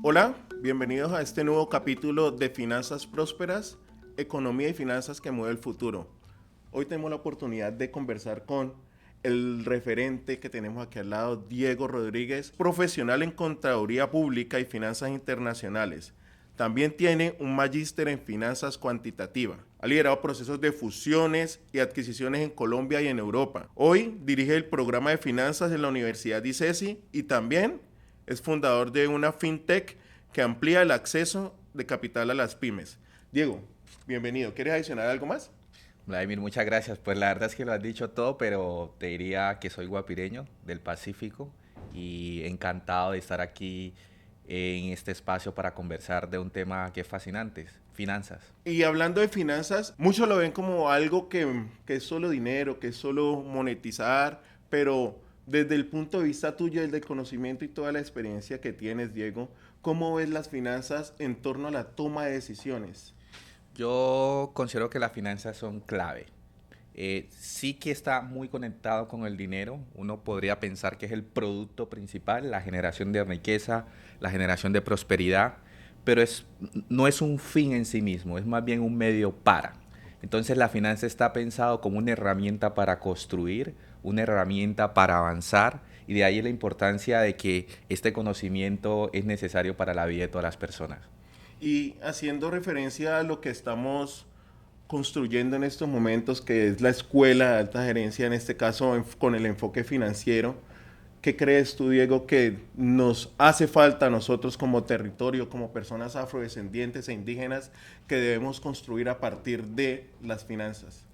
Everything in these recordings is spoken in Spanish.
Hola, bienvenidos a este nuevo capítulo de Finanzas Prósperas, Economía y Finanzas que mueve el futuro. Hoy tenemos la oportunidad de conversar con el referente que tenemos aquí al lado, Diego Rodríguez, profesional en Contaduría Pública y Finanzas Internacionales. También tiene un magíster en Finanzas Cuantitativa. Ha liderado procesos de fusiones y adquisiciones en Colombia y en Europa. Hoy dirige el programa de finanzas en la Universidad de ICESI y también es fundador de una fintech que amplía el acceso de capital a las pymes. Diego, bienvenido. ¿Quieres adicionar algo más? Vladimir, muchas gracias. Pues la verdad es que lo has dicho todo, pero te diría que soy guapireño del Pacífico y encantado de estar aquí en este espacio para conversar de un tema que es fascinante, finanzas. Y hablando de finanzas, muchos lo ven como algo que es solo dinero, que es solo monetizar, pero desde el punto de vista tuyo, el del conocimiento y toda la experiencia que tienes, Diego, ¿cómo ves las finanzas en torno a la toma de decisiones? Yo considero que las finanzas son clave. Sí que está muy conectado con el dinero. Uno podría pensar que es el producto principal, la generación de riqueza, la generación de prosperidad, pero no es un fin en sí mismo, es más bien un medio para. Entonces la finanza está pensado como una herramienta para construir, una herramienta para avanzar, y de ahí la importancia de que este conocimiento es necesario para la vida de todas las personas. Y haciendo referencia a lo que estamos construyendo en estos momentos, que es la escuela de alta gerencia, en este caso con el enfoque financiero, ¿qué crees tú, Diego, que nos hace falta a nosotros como territorio, como personas afrodescendientes e indígenas, que debemos construir a partir de las finanzas?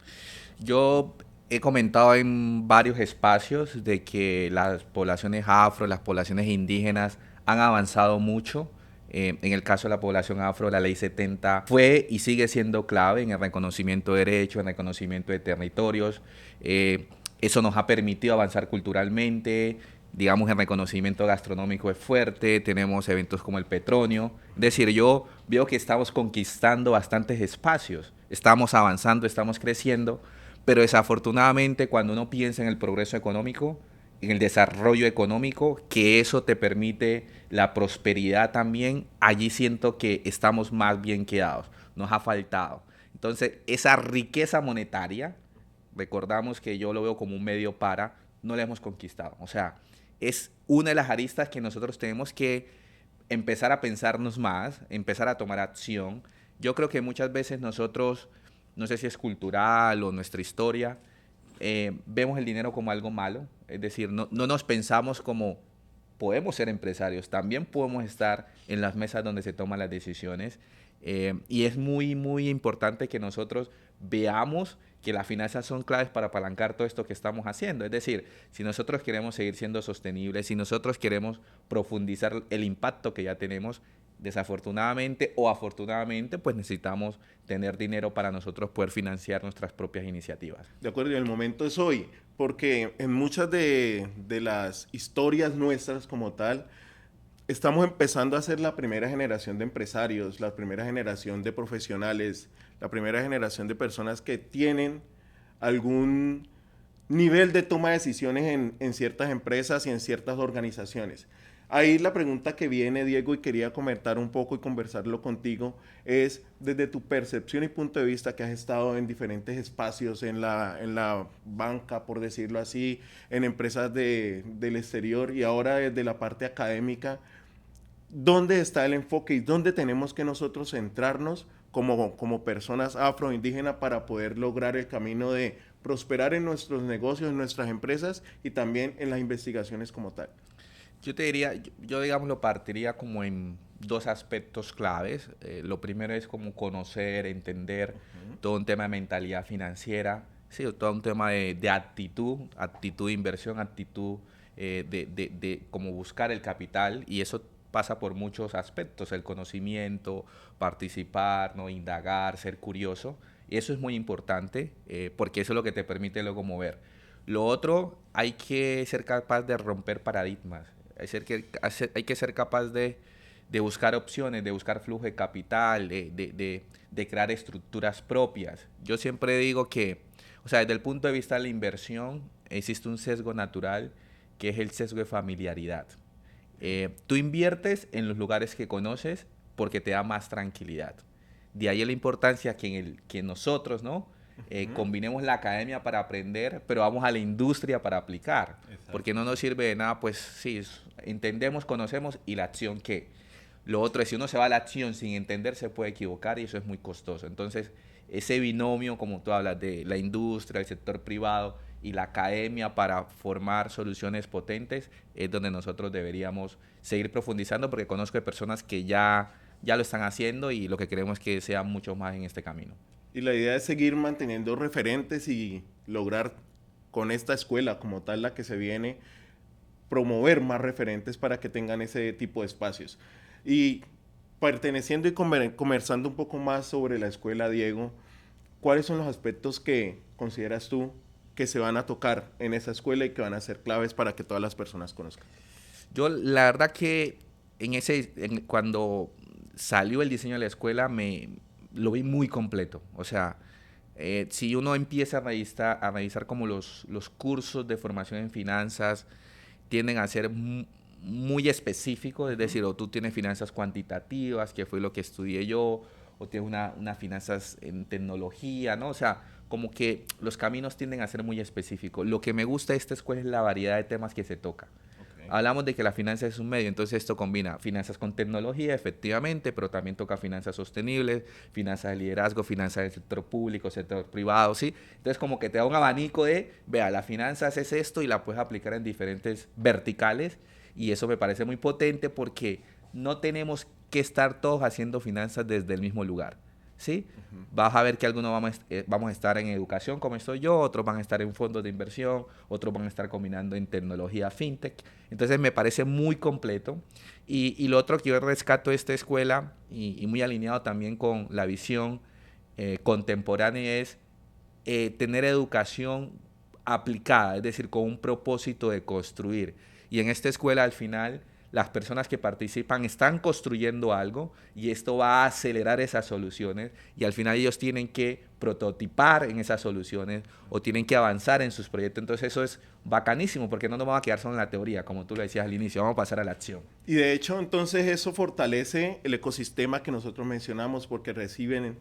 Yo he comentado en varios espacios de que las poblaciones afro, las poblaciones indígenas han avanzado mucho. En el caso de la población afro, la ley 70 fue y sigue siendo clave en el reconocimiento de derechos, en el reconocimiento de territorios. Eso nos ha permitido avanzar culturalmente. Digamos, el reconocimiento gastronómico es fuerte, tenemos eventos como el Petronio. Es decir, yo veo que estamos conquistando bastantes espacios, estamos avanzando, estamos creciendo, pero desafortunadamente cuando uno piensa en el progreso económico, en el desarrollo económico, que eso te permite la prosperidad también, allí siento que estamos más bien quedados, nos ha faltado. Entonces, esa riqueza monetaria, recordamos que yo lo veo como un medio para, no la hemos conquistado. O sea, es una de las aristas que nosotros tenemos que empezar a pensarnos más, empezar a tomar acción. Yo creo que muchas veces nosotros, no sé si es cultural o nuestra historia, vemos el dinero como algo malo, es decir, no nos pensamos como podemos ser empresarios, también podemos estar en las mesas donde se toman las decisiones, y es muy, muy importante que nosotros veamos que las finanzas son claves para apalancar todo esto que estamos haciendo. Es decir, si nosotros queremos seguir siendo sostenibles, si nosotros queremos profundizar el impacto que ya tenemos, desafortunadamente o afortunadamente, pues necesitamos tener dinero para nosotros poder financiar nuestras propias iniciativas. De acuerdo, y el momento es hoy, porque en muchas de las historias nuestras como tal, estamos empezando a ser la primera generación de empresarios, la primera generación de profesionales, la primera generación de personas que tienen algún nivel de toma de decisiones en ciertas empresas y en ciertas organizaciones. Ahí la pregunta que viene, Diego, y quería comentar un poco y conversarlo contigo, es desde tu percepción y punto de vista que has estado en diferentes espacios, en la banca, por decirlo así, en empresas del exterior y ahora desde la parte académica, ¿dónde está el enfoque y dónde tenemos que nosotros centrarnos como personas afroindígenas para poder lograr el camino de prosperar en nuestros negocios, en nuestras empresas y también en las investigaciones como tal? Yo te diría, yo digamos lo partiría como en dos aspectos claves. Lo primero es como conocer, entender todo un tema de mentalidad financiera, sí, todo un tema de actitud, actitud de inversión, actitud de cómo buscar el capital, y eso pasa por muchos aspectos, el conocimiento, participar, ¿no? Indagar, ser curioso. Y eso es muy importante, porque eso es lo que te permite luego mover. Lo otro, hay que ser capaz de romper paradigmas. Hay que ser capaz de buscar opciones, de buscar flujo de capital, de crear estructuras propias. Yo siempre digo que, o sea, desde el punto de vista de la inversión, existe un sesgo natural que es el sesgo de familiaridad. Tú inviertes en los lugares que conoces porque te da más tranquilidad. De ahí la importancia que nosotros, ¿no? Ujú. Combinemos la academia para aprender, pero vamos a la industria para aplicar. Porque Exacto. no nos sirve de nada, pues sí, entendemos, conocemos y la acción qué. Lo otro es, si uno se va a la acción sin entender, se puede equivocar y eso es muy costoso. Entonces, ese binomio, como tú hablas, de la industria, el sector privado y la academia para formar soluciones potentes, es donde nosotros deberíamos seguir profundizando, porque conozco de personas que ya lo están haciendo y lo que queremos es que sea mucho más en este camino. Y la idea es seguir manteniendo referentes y lograr con esta escuela como tal la que se viene, promover más referentes para que tengan ese tipo de espacios. Y perteneciendo y conversando un poco más sobre la escuela, Diego, ¿cuáles son los aspectos que consideras tú que se van a tocar en esa escuela y que van a ser claves para que todas las personas conozcan? Yo, la verdad que cuando salió el diseño de la escuela, lo vi muy completo. O sea, si uno empieza a revisar como los cursos de formación en finanzas, tienden a ser muy específicos, es decir, o tú tienes finanzas cuantitativas, que fue lo que estudié yo, o tienes una finanzas en tecnología, ¿no? O sea, como que los caminos tienden a ser muy específicos. Lo que me gusta de esta escuela es la variedad de temas que se toca. Okay. Hablamos de que la finanza es un medio, entonces esto combina finanzas con tecnología, efectivamente, pero también toca finanzas sostenibles, finanzas de liderazgo, finanzas del sector público, sector privado, ¿sí? Entonces como que te da un abanico de, vea, la finanzas es esto y la puedes aplicar en diferentes verticales y eso me parece muy potente porque no tenemos que estar todos haciendo finanzas desde el mismo lugar, ¿sí? Ujú. Vas a ver que algunos vamos a estar en educación, como estoy yo, otros van a estar en fondos de inversión, otros van a estar combinando en tecnología fintech. Entonces me parece muy completo. Y lo otro que yo rescato de esta escuela, y muy alineado también con la visión contemporánea, es tener educación aplicada, es decir, con un propósito de construir. Y en esta escuela al final las personas que participan están construyendo algo y esto va a acelerar esas soluciones y al final ellos tienen que prototipar en esas soluciones o tienen que avanzar en sus proyectos. Entonces eso es bacanísimo porque no nos vamos a quedar solo en la teoría, como tú lo decías al inicio, vamos a pasar a la acción. Y de hecho, entonces eso fortalece el ecosistema que nosotros mencionamos porque reciben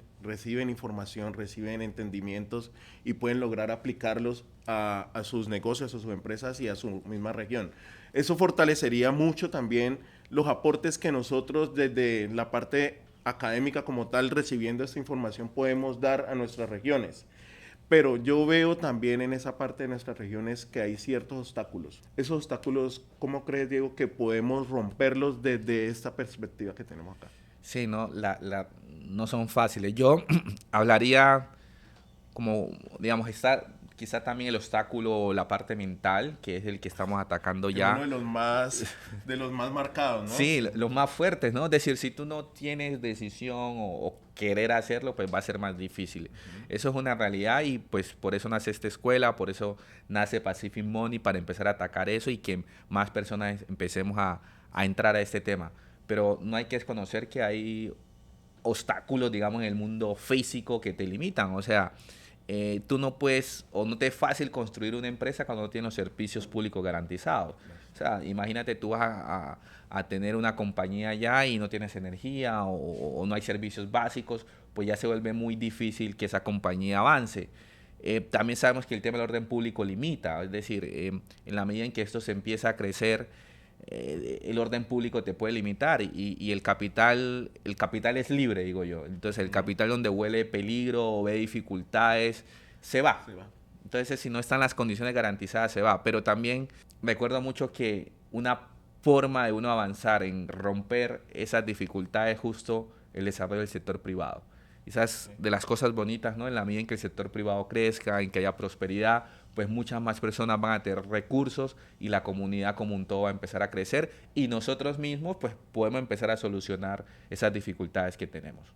información, reciben entendimientos y pueden lograr aplicarlos a sus negocios, a sus empresas y a su misma región. Eso fortalecería mucho también los aportes que nosotros desde la parte académica como tal, recibiendo esta información, podemos dar a nuestras regiones. Pero yo veo también en esa parte de nuestras regiones que hay ciertos obstáculos. Esos obstáculos, ¿cómo crees, Diego, que podemos romperlos desde esta perspectiva que tenemos acá? Sí, no, no son fáciles. Yo hablaría como, digamos, está quizá también el obstáculo, la parte mental, que es el que estamos atacando Que es uno ya. de los más marcados, ¿no? Sí, Sí. los más fuertes, ¿no? Es decir, si tú no tienes decisión o querer hacerlo, pues va a ser más difícil. Ujú. Eso es una realidad y pues por eso nace esta escuela, por eso nace Pacific Money, para empezar a atacar eso y que más personas empecemos a entrar a este tema. Pero no hay que desconocer que hay obstáculos, digamos, en el mundo físico que te limitan. O sea, tú no puedes o no te es fácil construir una empresa cuando no tienes los servicios públicos garantizados. Claro. O sea, imagínate tú vas a tener una compañía ya y no tienes energía o no hay servicios básicos, pues ya se vuelve muy difícil que esa compañía avance. También sabemos que el tema del orden público limita, es decir, en la medida en que esto se empieza a crecer, el orden público te puede limitar y el capital es libre, digo yo. Entonces el Ujú. capital donde huele peligro o ve dificultades, se va. Se va. Entonces si no están las condiciones garantizadas, se va. Pero también recuerdo mucho que una forma de uno avanzar en romper esas dificultades es justo el desarrollo del sector privado. Quizás Sí. de las cosas bonitas, ¿no? En la medida en que el sector privado crezca, en que haya prosperidad, pues muchas más personas van a tener recursos y la comunidad como un todo va a empezar a crecer y nosotros mismos pues podemos empezar a solucionar esas dificultades que tenemos.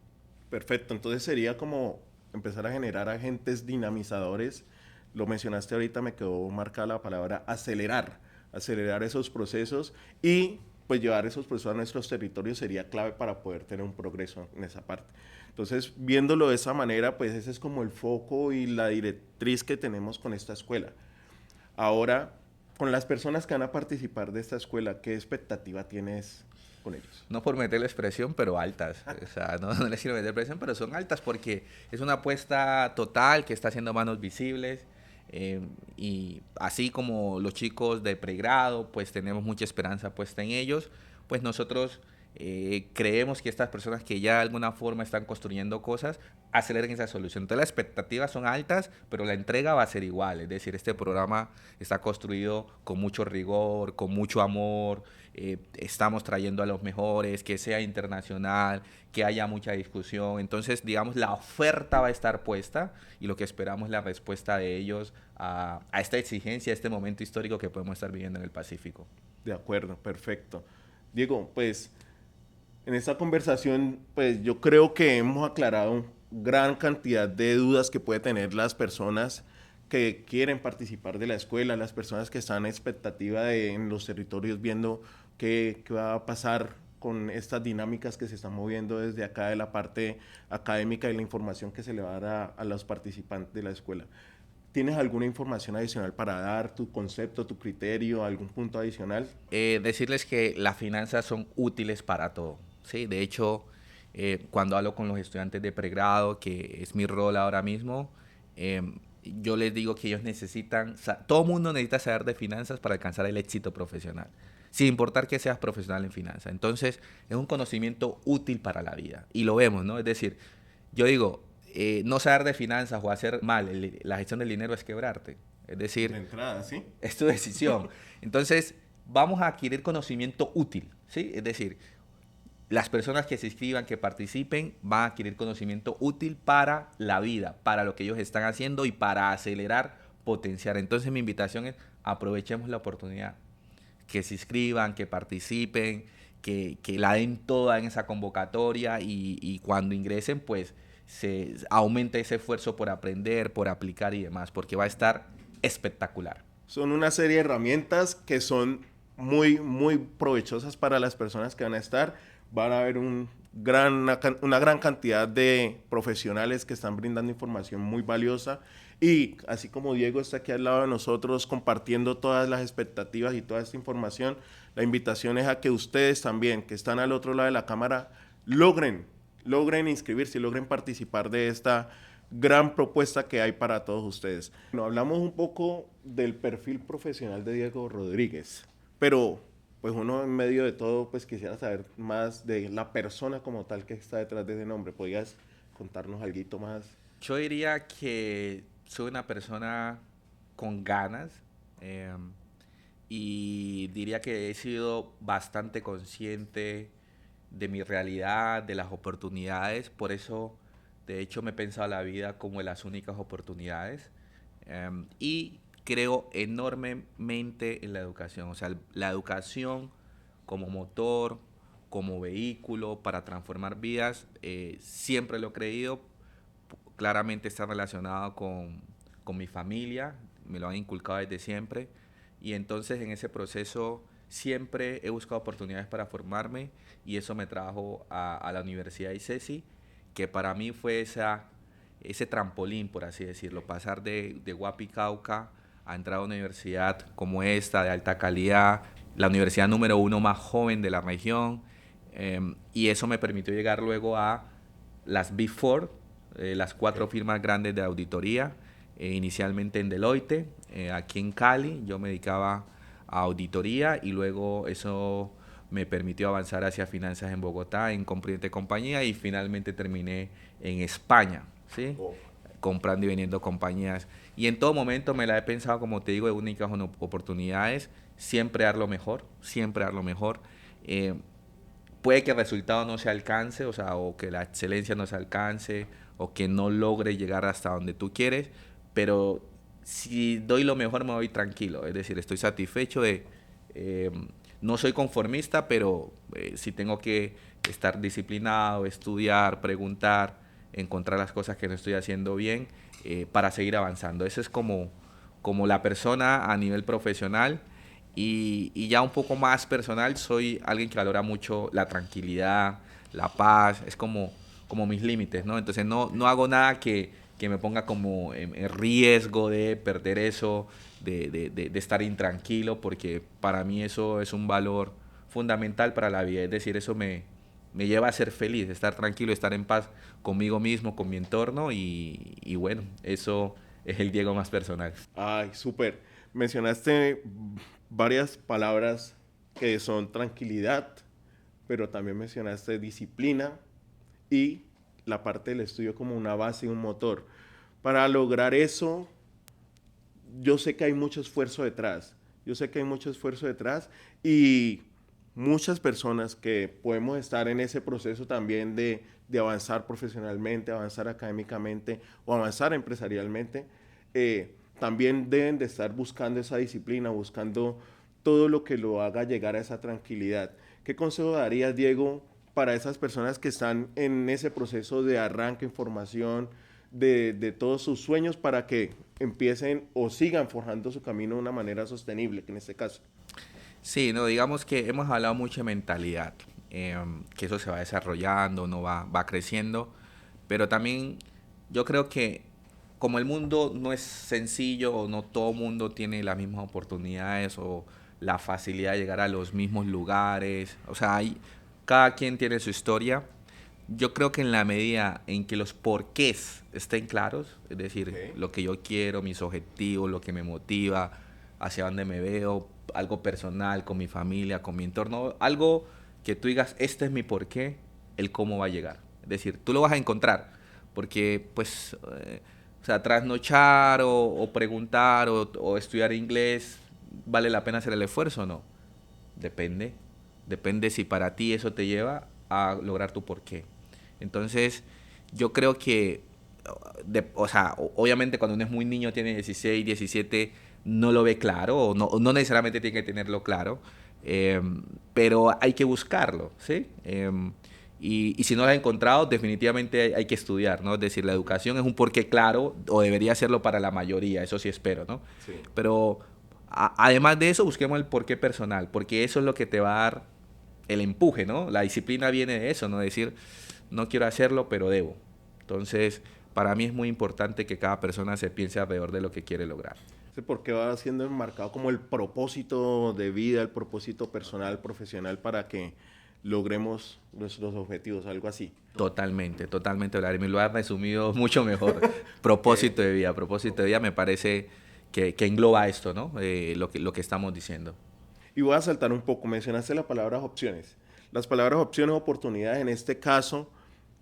Perfecto, entonces sería como empezar a generar agentes dinamizadores. Lo mencionaste ahorita, me quedó marcada la palabra acelerar, acelerar esos procesos y pues llevar esos procesos a nuestros territorios sería clave para poder tener un progreso en esa parte. Entonces, viéndolo de esa manera, pues ese es como el foco y la directriz que tenemos con esta escuela. Ahora, con las personas que van a participar de esta escuela, ¿qué expectativa tienes con ellos? No por meterles presión, pero altas. O sea, no, no les quiero meter presión, pero son altas porque es una apuesta total que está haciendo manos visibles. eh, y así como los chicos de pregrado, pues tenemos mucha esperanza puesta en ellos, pues nosotros creemos que estas personas que ya de alguna forma están construyendo cosas, aceleren esa solución. Entonces las expectativas son altas, pero la entrega va a ser igual. Es decir, este programa está construido con mucho rigor, con mucho amor. Estamos trayendo a los mejores, que sea internacional, que haya mucha discusión. Entonces, digamos, la oferta va a estar puesta y lo que esperamos es la respuesta de ellos a esta exigencia, a este momento histórico que podemos estar viviendo en el Pacífico. De acuerdo, perfecto. Diego, pues en esta conversación, pues yo creo que hemos aclarado gran cantidad de dudas que puede tener las personas que quieren participar de la escuela, las personas que están en expectativa en los territorios viendo qué va a pasar con estas dinámicas que se están moviendo desde acá de la parte académica y la información que se le va a dar a los participantes de la escuela. ¿Tienes alguna información adicional para dar, tu concepto, tu criterio, algún punto adicional? Decirles que las finanzas son útiles para todo. ¿Sí? De hecho, cuando hablo con los estudiantes de pregrado, que es mi rol ahora mismo, eh, yo les digo que ellos necesitan, todo mundo necesita saber de finanzas para alcanzar el éxito profesional, sin importar que seas profesional en finanzas. Entonces, es un conocimiento útil para la vida. Y lo vemos, ¿no? Es decir, yo digo, no saber de finanzas o hacer mal la gestión del dinero es quebrarte. Es De decir, entrada, ¿sí? es tu decisión. Entonces, vamos a adquirir conocimiento útil, ¿sí? Es decir, las personas que se inscriban, que participen, van a adquirir conocimiento útil para la vida, para lo que ellos están haciendo y para acelerar, potenciar. Entonces, mi invitación es aprovechemos la oportunidad, que se inscriban, que participen, que la den toda en esa convocatoria y cuando ingresen, pues se aumenta ese esfuerzo por aprender, por aplicar y demás, porque va a estar espectacular. Son una serie de herramientas que son muy provechosas para las personas que van a estar. Van a haber una gran cantidad de profesionales que están brindando información muy valiosa. Y así como Diego está aquí al lado de nosotros compartiendo todas las expectativas y toda esta información, la invitación es a que ustedes también, que están al otro lado de la cámara, logren inscribirse y logren participar de esta gran propuesta que hay para todos ustedes. Bueno, hablamos un poco del perfil profesional de Diego Rodríguez, pero pues uno en medio de todo pues quisiera saber más de la persona como tal que está detrás de ese nombre. ¿Podrías contarnos algo más? Yo diría que soy una persona con ganas eh, y diría que he sido bastante consciente de mi realidad, de las oportunidades. Por eso, de hecho, me he pensado la vida como en las únicas oportunidades. Y creo enormemente en la educación. O sea, la educación como motor, como vehículo para transformar vidas, siempre lo he creído. Claramente está relacionado con mi familia, me lo han inculcado desde siempre. Y entonces en ese proceso siempre he buscado oportunidades para formarme y eso me trajo a la Universidad de ICESI, que para mí fue ese trampolín, por así decirlo, pasar de Guapi Cauca a entrar a una universidad como esta, de alta calidad, la universidad número uno más joven de la región, y eso me permitió llegar luego a las Big Four, las cuatro firmas grandes de auditoría, inicialmente en Deloitte, aquí en Cali, yo me dedicaba a auditoría y luego eso me permitió avanzar hacia finanzas en Bogotá, en Comprende Compañía y finalmente terminé en España, ¿sí? Oh. Comprando y vendiendo compañías. Y en todo momento me la he pensado, como te digo, de únicas oportunidades, siempre dar lo mejor, siempre dar lo mejor. Eh, Puede que el resultado no se alcance, o sea, o que la excelencia no se alcance, o que no logre llegar hasta donde tú quieres, pero si doy lo mejor me voy tranquilo, es decir, estoy satisfecho eh, no soy conformista, pero si tengo que estar disciplinado, estudiar, preguntar, encontrar las cosas que no estoy haciendo bien, para seguir avanzando. Eso es como la persona a nivel profesional. Y ya un poco más personal, soy alguien que valora mucho la tranquilidad, la paz, es como mis límites, ¿no? Entonces no hago nada que me ponga como en riesgo de perder eso, de estar intranquilo, porque para mí eso es un valor fundamental para la vida. Es decir, eso me lleva a ser feliz, estar tranquilo, estar en paz conmigo mismo, con mi entorno y bueno, eso es el Diego más personal. Ay, súper. Mencionaste varias palabras que son tranquilidad, pero también mencionaste disciplina y la parte del estudio como una base y un motor. Para lograr eso, yo sé que hay mucho esfuerzo detrás. Yo sé que hay mucho esfuerzo detrás y muchas personas que podemos estar en ese proceso también de avanzar profesionalmente, avanzar académicamente o avanzar empresarialmente, también deben de estar buscando esa disciplina, buscando todo lo que lo haga llegar a esa tranquilidad. ¿Qué consejo darías, Diego, para esas personas que están en ese proceso de arranque en formación, de todos sus sueños para que empiecen o sigan forjando su camino de una manera sostenible, que en este caso? Sí, no, digamos que hemos hablado mucho de mentalidad, que eso se va desarrollando, no va creciendo, pero también yo creo que como el mundo no es sencillo o no todo mundo tiene las mismas oportunidades o la facilidad de llegar a los mismos lugares, o sea, cada quien tiene su historia. Yo creo que en la medida en que los porqués estén claros, es decir, Okay. lo que yo quiero, mis objetivos, lo que me motiva, hacia dónde me veo, algo personal, con mi familia, con mi entorno, algo que tú digas, este es mi porqué, el cómo va a llegar. Es decir, tú lo vas a encontrar, porque pues, o sea, trasnochar o preguntar o estudiar inglés, ¿vale la pena hacer el esfuerzo o no? Depende. Depende si para ti eso te lleva a lograr tu porqué. Entonces, yo creo que, o sea, obviamente cuando uno es muy niño, tiene 16, 17, no lo ve claro, o no necesariamente tiene que tenerlo claro, eh, pero hay que buscarlo, ¿sí? Y si no lo has encontrado, definitivamente hay que estudiar, ¿no? Es decir, la educación es un porqué claro, o debería serlo para la mayoría, eso sí espero, ¿no? Sí. Pero además de eso, busquemos el porqué personal, porque eso es lo que te va a dar el empuje, ¿no? La disciplina viene de eso, ¿no? Decir, no quiero hacerlo, pero debo. Entonces, para mí es muy importante que cada persona se piense alrededor de lo que quiere lograr. Porque va siendo enmarcado como el propósito de vida, el propósito personal, profesional, para que logremos nuestros objetivos, algo así. Totalmente, totalmente, Vladimir. Lo has resumido mucho mejor. Okay. Propósito de vida me parece que engloba esto, ¿no? Lo que estamos diciendo. Y voy a saltar un poco, mencionaste las palabras opciones. Las palabras opciones, oportunidades, en este caso,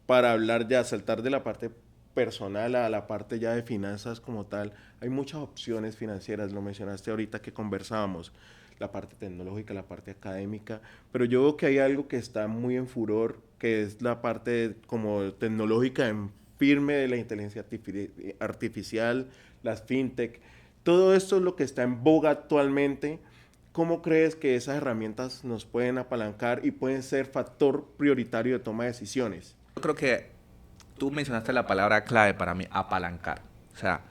para hablar ya, saltar de la parte personal a la parte ya de finanzas como tal, hay muchas opciones financieras, lo mencionaste ahorita que conversábamos, la parte tecnológica, la parte académica, pero yo veo que hay algo que está muy en furor, que es la parte como tecnológica en firme de la inteligencia artificial, las fintech, todo esto es lo que está en boga actualmente. ¿Cómo crees que esas herramientas nos pueden apalancar y pueden ser factor prioritario de toma de decisiones? Yo creo que tú mencionaste la palabra clave para mí, apalancar. O sea,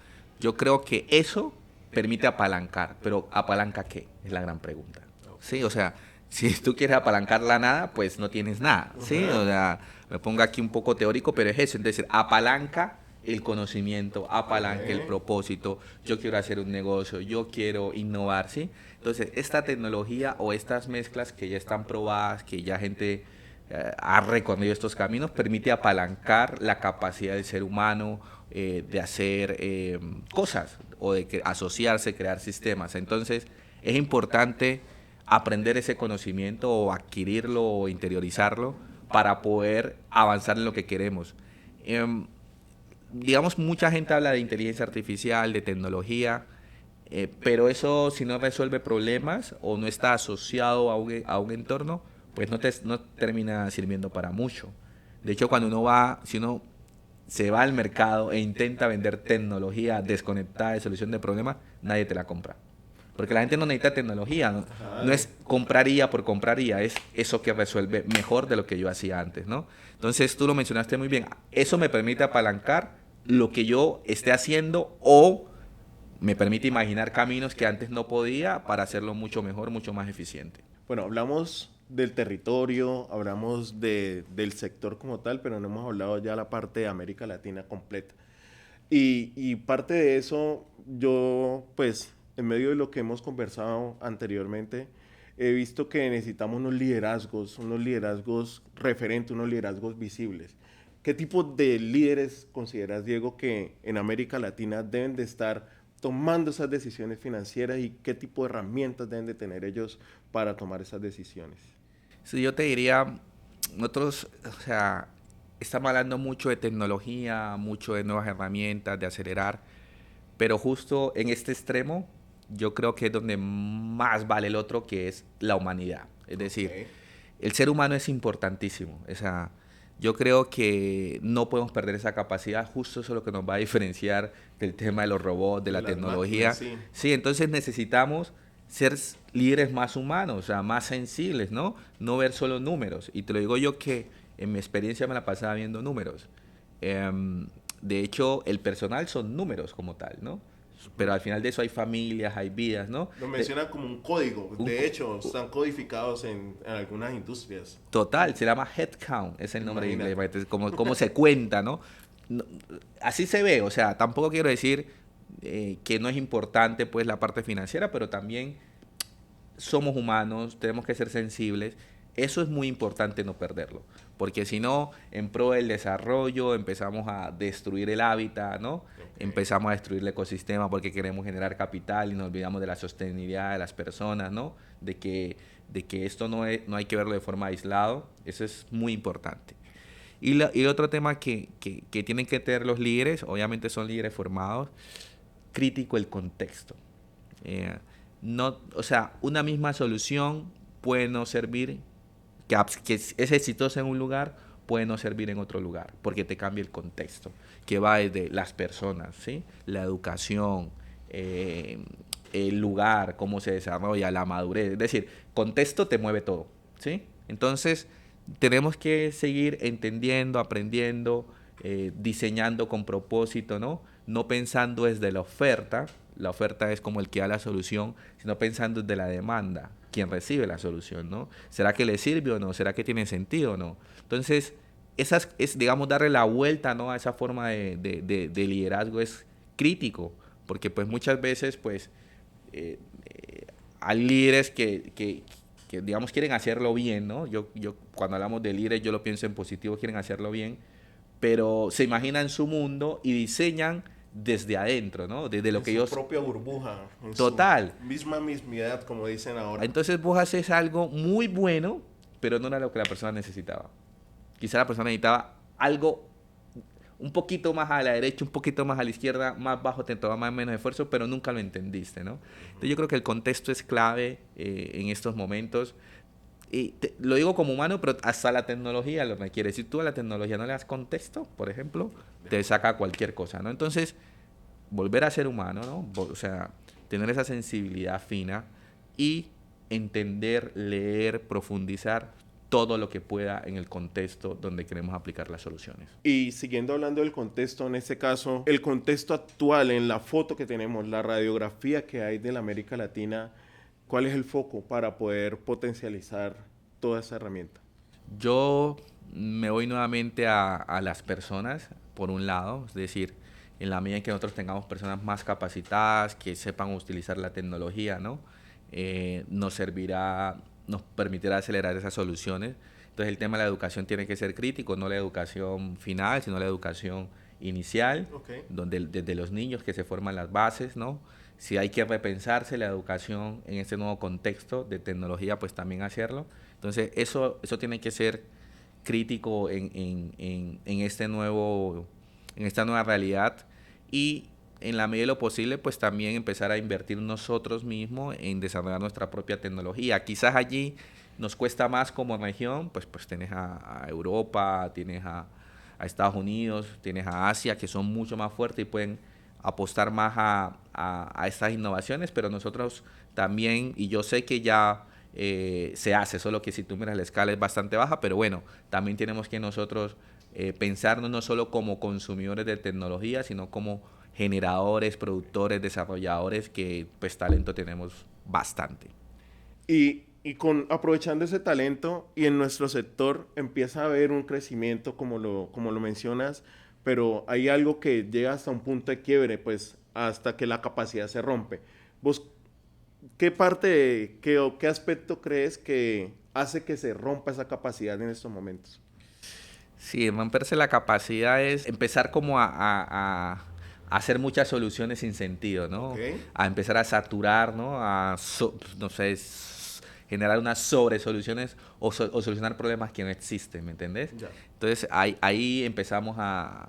yo creo que eso permite apalancar, pero ¿apalanca qué? Es la gran pregunta. Sí, o sea, si tú quieres apalancar la nada, pues no tienes nada. Sí, o sea, me pongo aquí un poco teórico, pero es eso. Es decir, apalanca el conocimiento, apalanca el Okay. propósito. Yo quiero hacer un negocio, yo quiero innovar, ¿sí? Entonces, esta tecnología o estas mezclas que ya están probadas, que ya gente ha recorrido estos caminos, permite apalancar la capacidad del ser humano de hacer cosas o de asociarse, crear sistemas. Entonces, es importante aprender ese conocimiento o adquirirlo o interiorizarlo para poder avanzar en lo que queremos. Digamos, mucha gente habla de inteligencia artificial, de tecnología, pero eso si no resuelve problemas o no está asociado a un entorno, pues no termina sirviendo para mucho. De hecho, cuando uno va, si uno se va al mercado e intenta vender tecnología desconectada de solución de problemas, nadie te la compra. Porque la gente no necesita tecnología, Ajá, no es compraría por compraría, es eso que resuelve mejor de lo que yo hacía antes, ¿no? Entonces tú lo mencionaste muy bien, eso me permite apalancar lo que yo esté haciendo o me permite imaginar caminos que antes no podía para hacerlo mucho mejor, mucho más eficiente. bueno, hablamos del territorio, hablamos del sector como tal, pero no hemos hablado ya la parte de América Latina completa. Y parte de eso, yo, pues, en medio de lo que hemos conversado anteriormente, he visto que necesitamos unos liderazgos referentes, unos liderazgos visibles. ¿Qué tipo de líderes consideras, Diego, que en América Latina deben de estar tomando esas decisiones financieras y qué tipo de herramientas deben de tener ellos para tomar esas decisiones? Sí, yo te diría, nosotros, o sea, estamos hablando mucho de tecnología, mucho de nuevas herramientas, de acelerar, pero justo en este extremo, yo creo que es donde más vale el otro, que es la humanidad. Es Ok. decir, el ser humano es importantísimo. O sea, yo creo que no podemos perder esa capacidad. Justo eso es lo que nos va a diferenciar del tema de los robots, de De la las máquinas, tecnología. sí. Sí, entonces necesitamos ser líderes más humanos, o sea, más sensibles, ¿no? No ver solo números. Y te lo digo yo que en mi experiencia me la pasaba viendo números. Em, de hecho, el personal son números como tal, ¿no? Pero al final de eso hay familias, hay vidas, ¿no? Lo menciona como un código. Un, De hecho, están codificados en algunas industrias. total, se llama headcount, es el nombre en inglés, Imagínate. es como, cómo se cuenta, ¿no? No, así se ve, o sea, tampoco quiero decir que no es importante pues la parte financiera, pero también somos humanos, tenemos que ser sensibles. Eso es muy importante no perderlo, porque si no, en pro del desarrollo empezamos a destruir el hábitat, ¿no? Ok. Empezamos a destruir el ecosistema porque queremos generar capital y nos olvidamos de la sostenibilidad de las personas, ¿no? De que esto no hay que verlo de forma aislado. Eso es muy importante. Y el otro tema que tienen que tener los líderes, obviamente son líderes formados, crítico el contexto. Eh, no, o sea, una misma solución puede no servir, que es exitosa en un lugar, puede no servir en otro lugar, porque te cambia el contexto, que va desde las personas, ¿sí? La educación, eh, el lugar, cómo se desarrolla, la madurez. Es decir, contexto te mueve todo, ¿sí? Entonces, tenemos que seguir entendiendo, aprendiendo, diseñando con propósito, ¿no? No pensando desde la oferta es como el que da la solución, sino pensando desde la demanda, quien recibe la solución, ¿no? ¿Será que le sirve o no? ¿Será que tiene sentido o no? Entonces, digamos, darle la vuelta, ¿no? A esa forma de liderazgo es crítico, porque pues muchas veces, pues, hay líderes que, digamos, quieren hacerlo bien, ¿no? Yo, cuando hablamos de líderes, yo lo pienso en positivo, quieren hacerlo bien, pero se imaginan su mundo y diseñan desde adentro, ¿no? Desde lo En que su ellos... propia burbuja, en su Total. misma mismidad, como dicen ahora. Entonces vos haces algo muy bueno, pero no era lo que la persona necesitaba. Quizá la persona necesitaba algo un poquito más a la derecha, un poquito más a la izquierda, más bajo, te toma más menos esfuerzo, pero nunca lo entendiste, ¿no? Entonces yo creo que el contexto es clave en estos momentos. Y lo digo como humano, pero hasta la tecnología lo requiere. Si tú a la tecnología no le das contexto, por ejemplo, te saca cualquier cosa, ¿no? Entonces, volver a ser humano, ¿no? O sea, tener esa sensibilidad fina y entender, leer, profundizar todo lo que pueda en el contexto donde queremos aplicar las soluciones. Y siguiendo hablando del contexto, en este caso, el contexto actual en la foto que tenemos, la radiografía que hay de la América Latina, ¿cuál es el foco para poder potencializar toda esa herramienta? Yo me voy nuevamente a las personas, por un lado, es decir, en la medida en que nosotros tengamos personas más capacitadas, que sepan utilizar la tecnología, ¿no? Nos servirá, nos permitirá acelerar esas soluciones. Entonces el tema de la educación tiene que ser crítico, no la educación final, sino la educación inicial, Ok. donde desde los niños que se forman las bases, ¿no? Si hay que repensarse la educación en este nuevo contexto de tecnología, pues también hacerlo. Entonces, eso tiene que ser crítico en en esta nueva realidad y en la medida de lo posible, pues también empezar a invertir nosotros mismos en desarrollar nuestra propia tecnología. Quizás allí nos cuesta más como región, pues tienes a Europa, tienes a Estados Unidos, tienes a Asia, que son mucho más fuertes y pueden apostar más a estas innovaciones, pero nosotros también, y yo sé que ya se hace, solo que si tú miras la escala es bastante baja, pero bueno, también tenemos que nosotros pensarnos no solo como consumidores de tecnología, sino como generadores, productores, desarrolladores, que pues talento tenemos bastante. Y aprovechando ese talento y en nuestro sector empieza a haber un crecimiento, como lo mencionas, pero hay algo que llega hasta un punto de quiebre, pues hasta que la capacidad se rompe. ¿Vos qué o qué aspecto crees que hace que se rompa esa capacidad en estos momentos? Sí, romperse la capacidad es empezar como a hacer muchas soluciones sin sentido, Ok, ¿no? A empezar a saturar, ¿no? No sé, generar unas sobre soluciones o solucionar problemas que no existen, ¿me entendés? ya. Entonces ahí empezamos a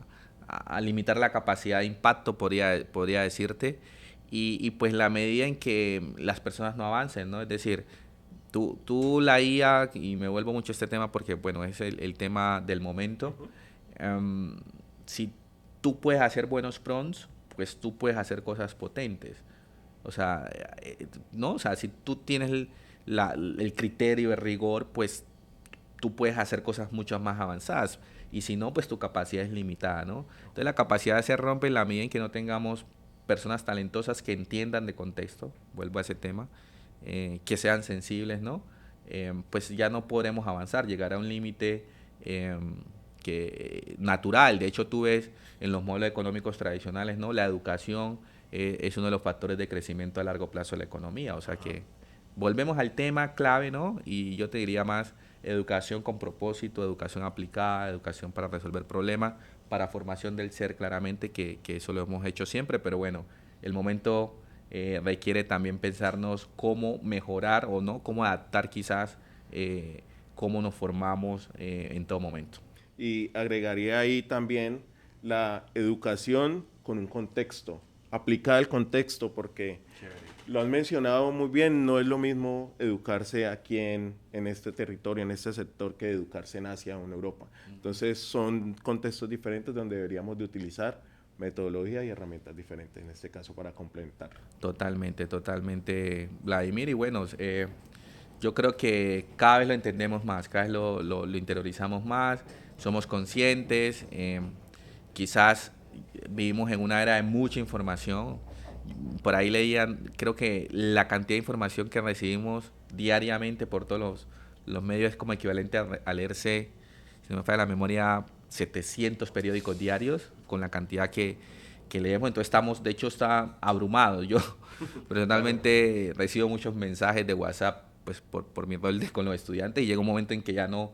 limitar la capacidad de impacto, podría decirte, y pues la medida en que las personas no avancen, ¿no? Es decir, la IA, y me vuelvo mucho a este tema porque, bueno, es el tema del momento. Ujú. em, si tú puedes hacer buenos prompts, pues tú puedes hacer cosas potentes. O sea, ¿no? O sea, si tú tienes el criterio, el rigor, pues tú puedes hacer cosas mucho más avanzadas. Y si no, pues tu capacidad es limitada, ¿no? Entonces la capacidad se rompe en la medida en que no tengamos personas talentosas que entiendan de contexto, vuelvo a ese tema, que sean sensibles, ¿no? Pues ya no podremos avanzar, llegar a un límite eh, natural. De hecho, tú ves en los modelos económicos tradicionales, ¿no? La educación es uno de los factores de crecimiento a largo plazo de la economía. O sea Ajá. que volvemos al tema clave, ¿no? Y yo te diría más educación con propósito, educación aplicada, educación para resolver problemas, para formación del ser claramente, que eso lo hemos hecho siempre, pero bueno, el momento requiere también pensarnos cómo mejorar o no, cómo adaptar quizás cómo nos formamos en todo momento. Y agregaría ahí también la educación con un contexto, aplicada al contexto, porque lo has mencionado muy bien, no es lo mismo educarse aquí en este territorio, en este sector, que educarse en Asia o en Europa. Entonces son contextos diferentes donde deberíamos de utilizar metodología y herramientas diferentes en este caso para complementar. Totalmente, totalmente, Vladimir. Y bueno, yo creo que cada vez lo entendemos más, cada vez lo interiorizamos más, somos conscientes, quizás vivimos en una era de mucha información. Por ahí leían, creo que la cantidad de información que recibimos diariamente por todos los medios es como equivalente a leerse, si no me falla la memoria, 700 periódicos diarios con la cantidad que leemos. Entonces estamos, de hecho, está abrumado. Yo Claro. personalmente recibo muchos mensajes de WhatsApp pues por mi rol con los estudiantes y llega un momento en que ya no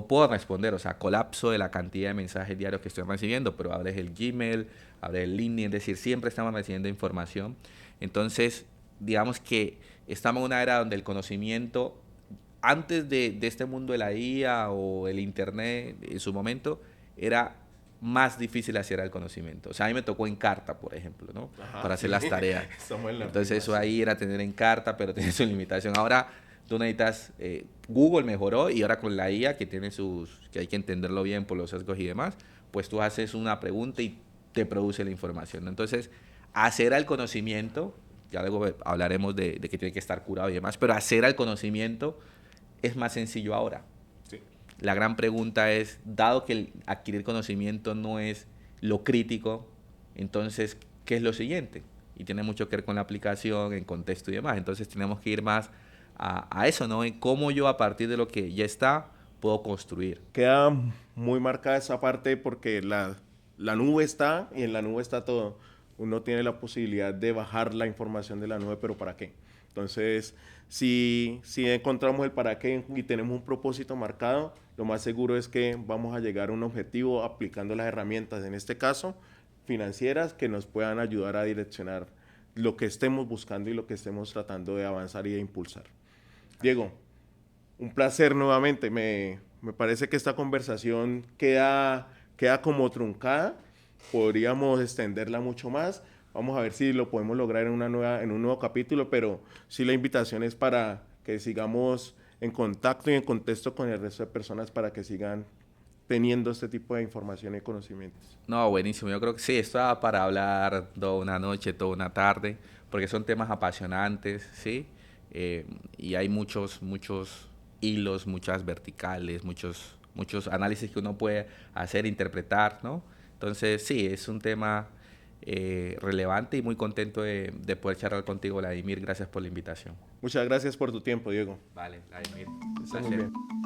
puedo responder, o sea, colapso de la cantidad de mensajes diarios que estoy recibiendo, pero abres el Gmail, abres el LinkedIn, es decir, siempre estamos recibiendo información. Entonces, digamos que estamos en una era donde el conocimiento, antes de este mundo de la IA o el Internet en su momento, era más difícil acceder al conocimiento. O sea, a mí me tocó en carta, por ejemplo, ¿no? Ajá, Para hacer sí, las tareas. estamos en la Entonces misma, eso sí. ahí era tener en carta, pero tiene su limitación. Ahora tú necesitas, Google mejoró y ahora con la IA que tiene que hay que entenderlo bien por los sesgos y demás, pues tú haces una pregunta y te produce la información, ¿no? Entonces, hacer al conocimiento, ya luego hablaremos de que tiene que estar curado y demás, pero hacer al conocimiento es más sencillo ahora. Sí. La gran pregunta es, dado que el adquirir conocimiento no es lo crítico, entonces, ¿qué es lo siguiente? Y tiene mucho que ver con la aplicación, en contexto y demás. Entonces tenemos que ir más a eso, ¿no? En cómo yo a partir de lo que ya está puedo construir. Queda muy marcada esa parte porque la nube está y en la nube está todo. Uno tiene la posibilidad de bajar la información de la nube, pero ¿para qué? Entonces, si encontramos el para qué y tenemos un propósito marcado, lo más seguro es que vamos a llegar a un objetivo aplicando las herramientas, en este caso, financieras, que nos puedan ayudar a direccionar lo que estemos buscando y lo que estemos tratando de avanzar y de impulsar. Diego, un placer nuevamente. Me parece que esta conversación queda como truncada. Podríamos extenderla mucho más. Vamos a ver si lo podemos lograr en un nuevo capítulo, pero sí la invitación es para que sigamos en contacto y en contexto con el resto de personas para que sigan teniendo este tipo de información y conocimientos. No, buenísimo. Yo creo que sí, esto da para hablar toda una noche, toda una tarde, porque son temas apasionantes, ¿sí? Y hay muchos hilos, muchas verticales, muchos análisis que uno puede hacer, interpretar, ¿no? Entonces, sí, es un tema relevante y muy contento de poder charlar contigo, Vladimir. Gracias por la invitación. Muchas gracias por tu tiempo, Diego. Vale, Vladimir, Que un estés muy placer. bien.